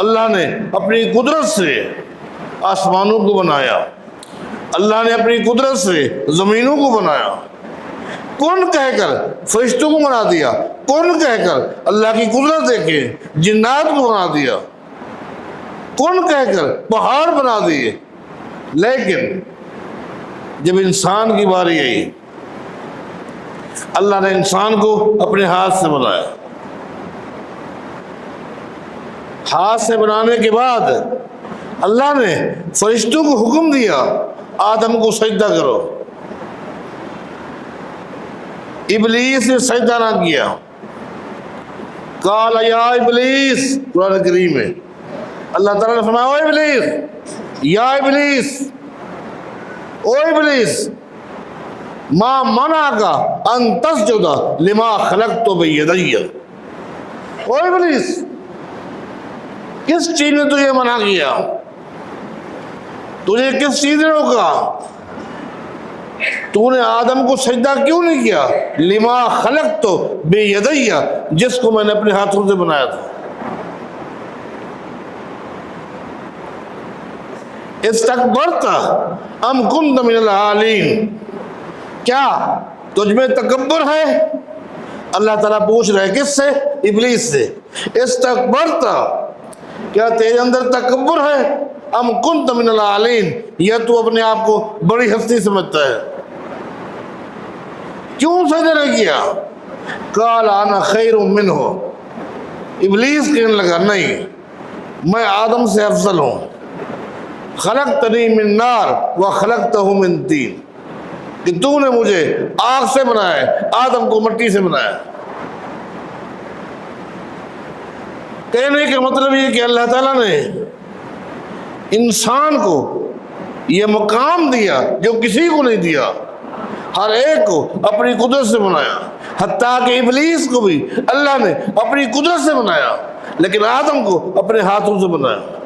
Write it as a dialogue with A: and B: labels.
A: اللہ نے اپنی قدرت سے آسمانوں کو بنایا، اللہ نے اپنی قدرت سے زمینوں کو بنایا، کون کہہ کر فرشتوں کو بنا دیا، کون کہہ کر اللہ کی قدرت دیکھے جنات کو بنا دیا، کون کہہ کر پہاڑ بنا دیے۔ لیکن جب انسان کی باری آئی، اللہ نے انسان کو اپنے ہاتھ سے بنایا، ہاتھ سے بنانے کے بعد اللہ نے فرشتوں کو حکم دیا آدم کو سجدہ کرو، ابلیس نے سجدہ نہ کیا۔ قال یا ابلیس، قرآن کریم میں اللہ تعالیٰ نے فرمایا، او ابلیس، یا ابلیس، او ابلیس، ما منعک ان تسجد لما خلقت بیدی۔ او ابلیس، کس چیز نے تجھے منع کیا، تجھے کس چیز نے روکا، تو نے آدم کو سجدہ کیوں نہیں کیا؟ لما خلقت بیدی، جس کو میں نے اپنے ہاتھوں سے بنایا تھا۔ استکبرت ام کنت من العالین، کیا تجھ میں تکبر ہے؟ اللہ تعالیٰ پوچھ رہے کس سے؟ ابلیس سے۔ استکبرت، کیا تیرے اندر تکبر ہے؟ ام کنت من العالین، یا تو اپنے آپ کو بڑی ہستی سمجھتا ہے؟ کیوں سجدہ نہیں کیا؟ قال انا خیر منہ، ابلیس کہنے لگا نہیں، میں آدم سے افضل ہوں۔ خلقتنی من نار وخلقتہ من طین، کہ تو نے مجھے آگ سے بنایا ہے، آدم کو مٹی سے بنایا۔ کہنے کا مطلب یہ کہ اللہ تعالیٰ نے انسان کو یہ مقام دیا جو کسی کو نہیں دیا، ہر ایک کو اپنی قدرت سے بنایا، حتیٰ کہ ابلیس کو بھی اللہ نے اپنی قدرت سے بنایا، لیکن آدم کو اپنے ہاتھوں سے بنایا۔